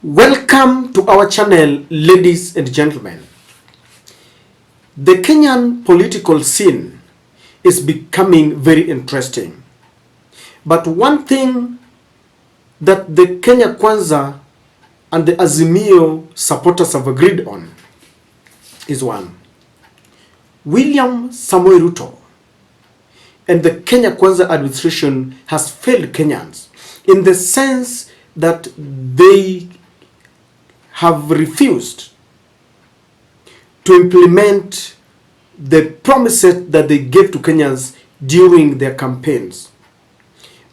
Welcome to our channel, ladies and gentlemen. The Kenyan political scene is becoming very interesting. But one thing that the Kenya Kwanza and the Azimio supporters have agreed on is one. William Samoei Ruto and the Kenya Kwanza administration has failed Kenyans in the sense that they have refused to implement the promises that they gave to Kenyans during their campaigns.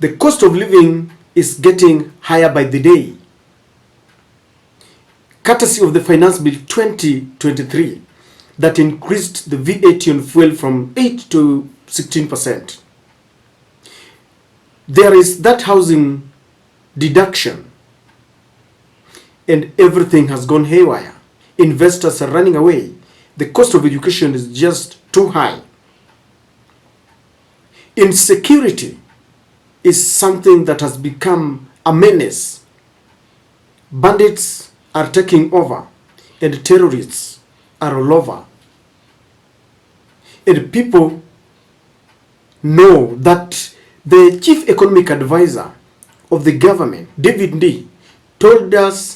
The cost of living is getting higher by the day, courtesy of the Finance Bill 2023 that increased the VAT on fuel from 8 to 16%. There is that housing deduction, and everything has gone haywire. Investors are running away. The cost of education is just too high. Insecurity is something that has become a menace. Bandits are taking over and terrorists are all over. And people know that the chief economic advisor of the government, David Ndii, told us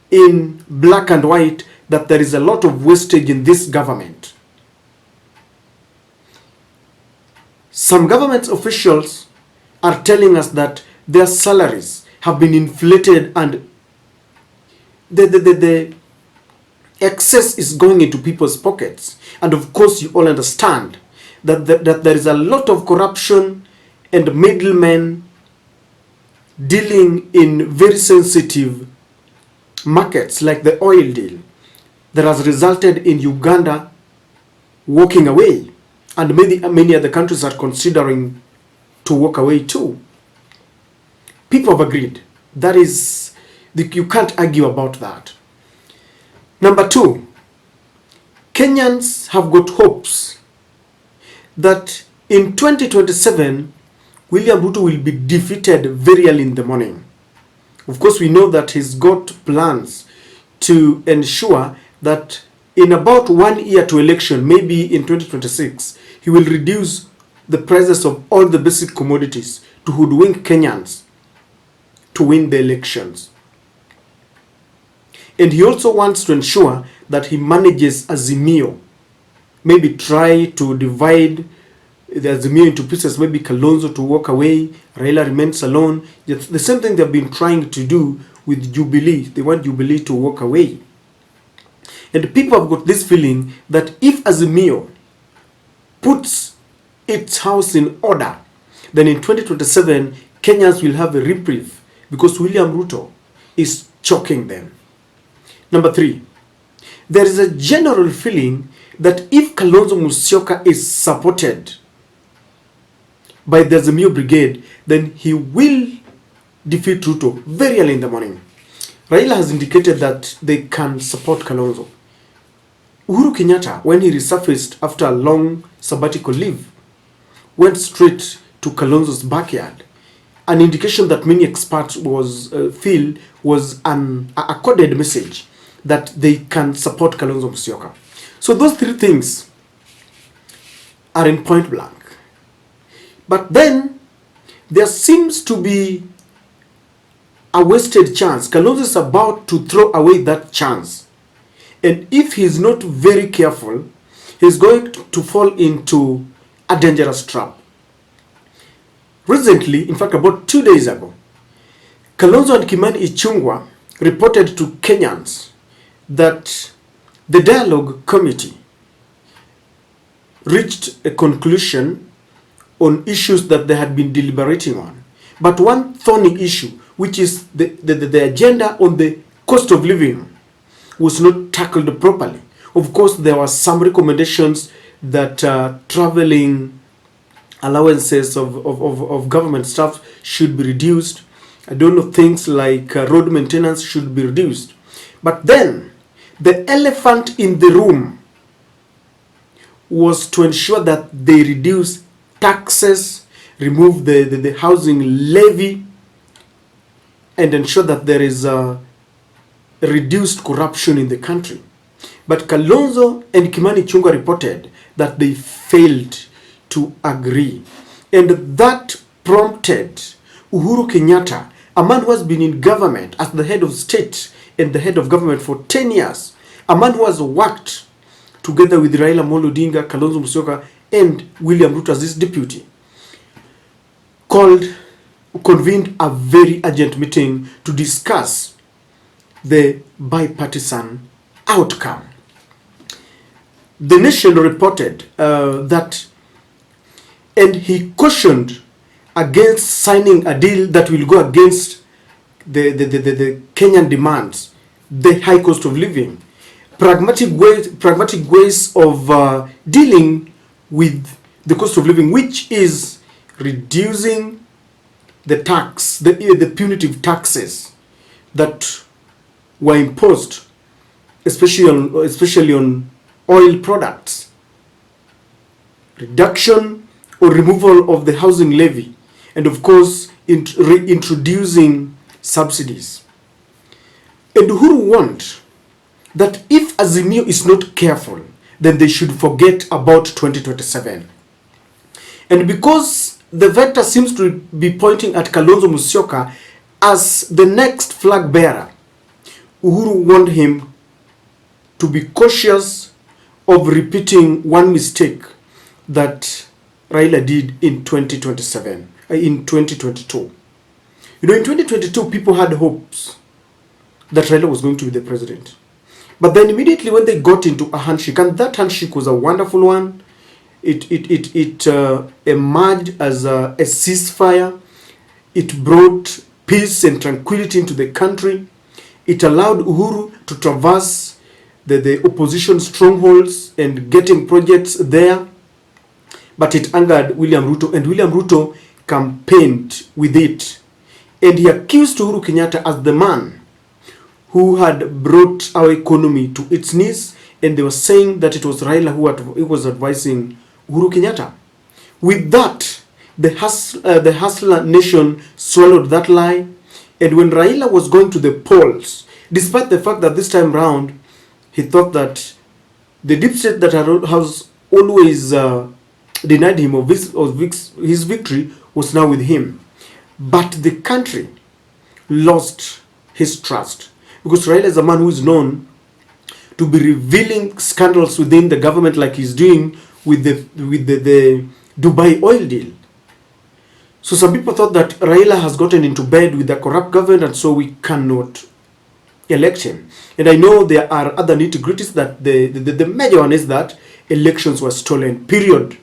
in black and white that there is a lot of wastage in this government. Some government officials are telling us that their salaries have been inflated and the excess is going into people's pockets. And of course you all understand that there is a lot of corruption and middlemen dealing in very sensitive markets like the oil deal that has resulted in Uganda walking away, and many other countries are considering to walk away too. People have agreed. That is, you can't argue about that. Number two, Kenyans have got hopes that in 2027 William Ruto will be defeated very early in the morning. Of course, we know that he's got plans to ensure that in about 1 year to election, maybe in 2026, he will reduce the prices of all the basic commodities to hoodwink Kenyans to win the elections. And he also wants to ensure that he manages Azimio, maybe try to divide the Azimio into pieces, maybe Kalonzo to walk away, Raila remains alone. The same thing they've been trying to do with Jubilee. They want Jubilee to walk away. And people have got this feeling that if Azimio puts its house in order, then in 2027, Kenyans will have a reprieve because William Ruto is choking them. Number three, there is a general feeling that if Kalonzo Musyoka is supported by the Azimio brigade, then he will defeat Ruto very early in the morning. Raila has indicated that they can support Kalonzo. Uhuru Kenyatta, when he resurfaced after a long sabbatical leave, went straight to Kalonzo's backyard. An indication that many experts feel was a coded message that they can support Kalonzo Musyoka. So those three things are in point blank. But then there seems to be a wasted chance. Kalonzo is about to throw away that chance. And if he's not very careful, he's going to fall into a dangerous trap. Recently, in fact about 2 days ago, Kalonzo and Kimani Ichung'wah reported to Kenyans that the dialogue committee reached a conclusion on issues that they had been deliberating on. But one thorny issue, which is the agenda on the cost of living, was not tackled properly. Of course, there were some recommendations that traveling allowances of government staff should be reduced. I don't know, things like road maintenance should be reduced. But then, the elephant in the room was to ensure that they reduce taxes, remove the housing levy, and ensure that there is reduced corruption in the country. But Kalonzo and Kimani Ichung'wah reported that they failed to agree. And that prompted Uhuru Kenyatta, a man who has been in government as the head of state and the head of government for 10 years, a man who has worked together with Raila Amolo Odinga, Kalonzo Musyoka, and William Ruto as his deputy, convened a very urgent meeting to discuss the bipartisan outcome. The Nation reported that, and he cautioned against signing a deal that will go against the Kenyan demands, the high cost of living, pragmatic ways of dealing with the cost of living, which is reducing the tax, the punitive taxes that were imposed, especially on oil products, reduction or removal of the housing levy, and of course reintroducing subsidies. And Uhuru warned that if Azimio is not careful, then they should forget about 2027. And because the vector seems to be pointing at Kalonzo Musyoka as the next flag bearer, Uhuru warned him to be cautious of repeating one mistake that Raila did in 2022. In 2022, people had hopes that Raila was going to be the president. But then immediately when they got into a handshake, and that handshake was a wonderful one, it emerged as a ceasefire. It brought peace and tranquility into the country. It allowed Uhuru to traverse the opposition strongholds and getting projects there. But it angered William Ruto, and William Ruto campaigned with it. And he accused Uhuru Kenyatta as the man who had brought our economy to its knees, and they were saying that it was Raila who was advising Uhuru Kenyatta. With that, the hustler nation swallowed that lie, and when Raila was going to the polls, despite the fact that this time round he thought that the deep state that has always denied him of his victory was now with him, but the country lost his trust, because Raila is a man who is known to be revealing scandals within the government, like he's doing with the Dubai oil deal. So some people thought that Raila has gotten into bed with the corrupt government, and so we cannot elect him. And I know there are other nitty-gritties, that the major one is that elections were stolen, period.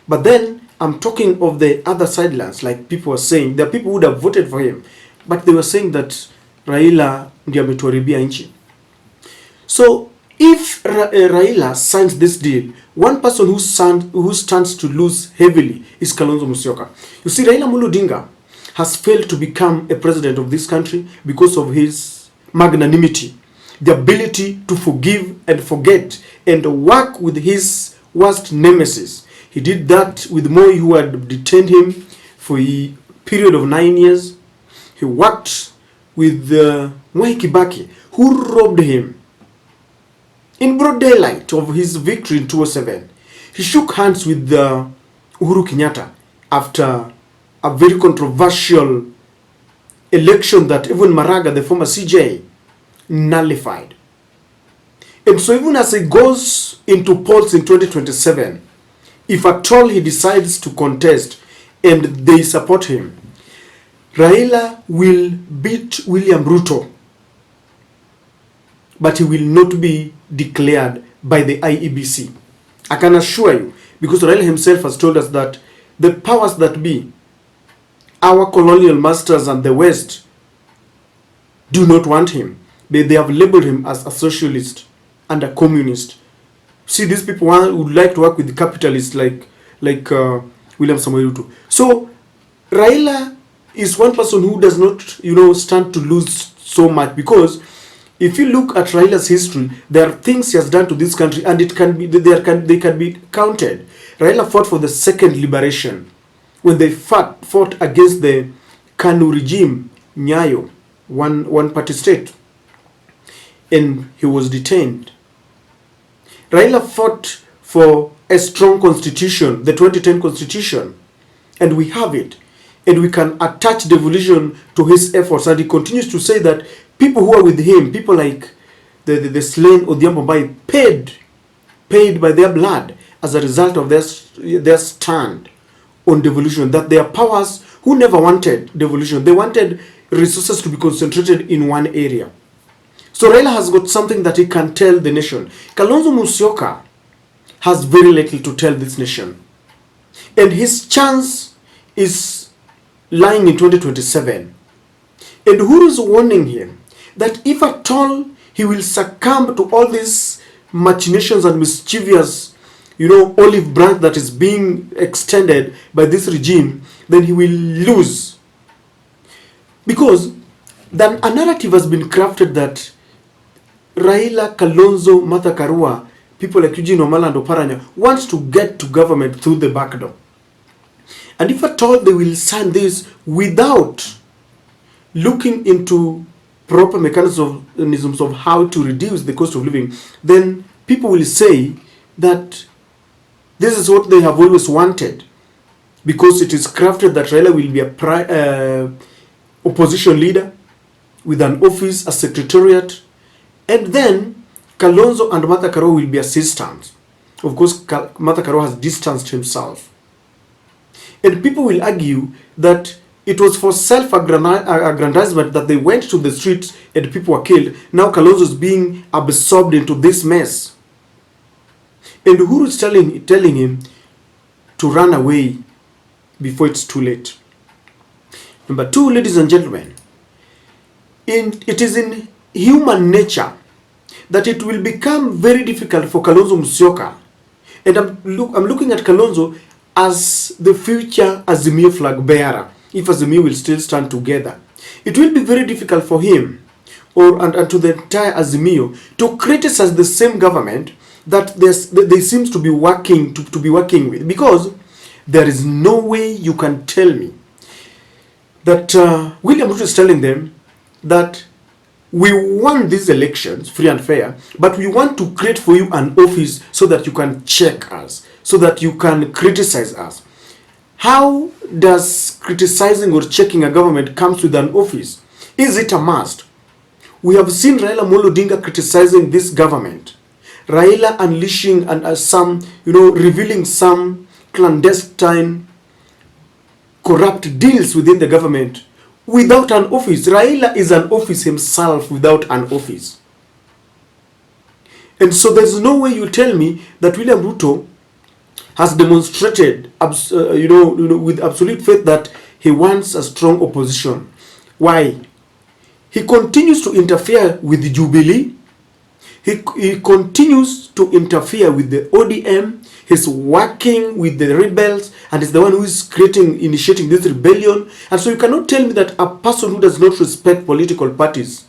But then I'm talking of the other sidelines, like people were saying, there are people who would have voted for him, but they were saying that Raila ndiye ametuharibia nchi. So if Raila signs this deal, one person who stands to lose heavily is Kalonzo Musyoka. You see, Raila Amolo Odinga has failed to become a president of this country because of his magnanimity, the ability to forgive and forget and work with his worst nemesis. He did that with Moi, who had detained him for a period of 9 years. He worked with Mwai Kibaki, who robbed him in broad daylight of his victory in 2007. He shook hands with Uhuru Kenyatta after a very controversial election that even Maraga, the former CJ, nullified. And so even as he goes into polls in 2027, if at all he decides to contest and they support him, Raila will beat William Ruto, but he will not be declared by the IEBC. I can assure you, because Raila himself has told us that the powers that be, our colonial masters and the West, do not want him. They have labeled him as a socialist and a communist. See, these people would like to work with the capitalists like William Samoei Ruto. So Raila is one person who does not, stand to lose so much, because if you look at Raila's history, there are things he has done to this country, and they can be counted. Raila fought for the second liberation when they fought against the Kanu regime, Nyayo, one party state. and he was detained. Raila fought for a strong constitution, the 2010 constitution, and we have it. And we can attach devolution to his efforts. And he continues to say that people who are with him, people like the slain Odhiambo Mbai, paid by their blood as a result of their stand on devolution, that their powers who never wanted devolution, they wanted resources to be concentrated in one area. So Raila has got something that he can tell the nation. Kalonzo Musyoka has very little to tell this nation. And his chance is lying in 2027. And Uhuru is warning him that if at all he will succumb to all these machinations and mischievous, olive branch that is being extended by this regime, then he will lose. Because then a narrative has been crafted that Raila, Kalonzo, Martha Karua, people like Eugene Wamalwa and Oparanya wants to get to government through the back door. And if at all they will sign this without looking into proper mechanisms of how to reduce the cost of living, then people will say that this is what they have always wanted, because it is crafted that Raila will be a opposition leader with an office, a secretariat, and then Kalonzo and Martha Karua will be assistants. Of course, Martha Karua has distanced himself. And people will argue that it was for self-aggrandizement that they went to the streets and people were killed. Now Kalonzo is being absorbed into this mess. And Uhuru is telling him to run away before it's too late. Number two, ladies and gentlemen, it is in human nature that it will become very difficult for Kalonzo Musyoka. And I'm looking at Kalonzo as the future Azimio flag bearer, if Azimio will still stand together. It will be very difficult for him and to the entire Azimio to criticize the same government that they seems to be working with, because there is no way you can tell me that William Ruto is telling them that we won these elections free and fair, but we want to create for you an office so that you can check us, so that you can criticize us. How does criticizing or checking a government comes with an office? Is it a must? We have seen Raila Amolo Odinga criticizing this government. Raila unleashing and revealing some clandestine, corrupt deals within the government without an office. Raila is an office himself without an office. And so there's no way you tell me that William Ruto has demonstrated, with absolute faith that he wants a strong opposition. Why? He continues to interfere with the Jubilee. He continues to interfere with the ODM. He's working with the rebels, and is the one who is initiating this rebellion. And so you cannot tell me that a person who does not respect political parties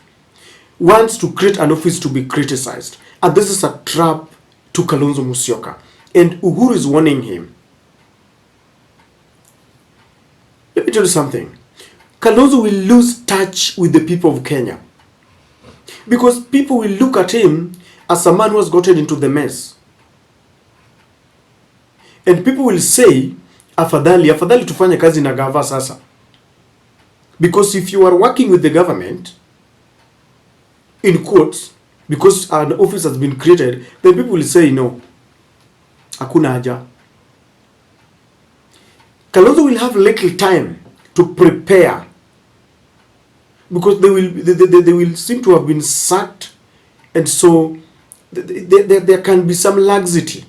wants to create an office to be criticized. And this is a trap to Kalonzo Musyoka. And Uhuru is warning him. Let me tell you something. Kalonzo will lose touch with the people of Kenya, because people will look at him as a man who has gotten into the mess. And people will say, afadhali tufanye kazi na gava sasa. Because if you are working with the government, in quotes, because an office has been created, then people will say no. Hakuna haja. Kalonzo will have little time to prepare, because they will seem to have been sacked, and so there can be some laxity,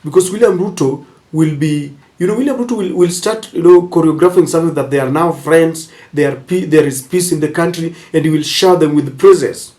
because William Ruto will be, William Ruto will start, choreographing something that they are now friends, there is peace in the country, and he will shower them with praises.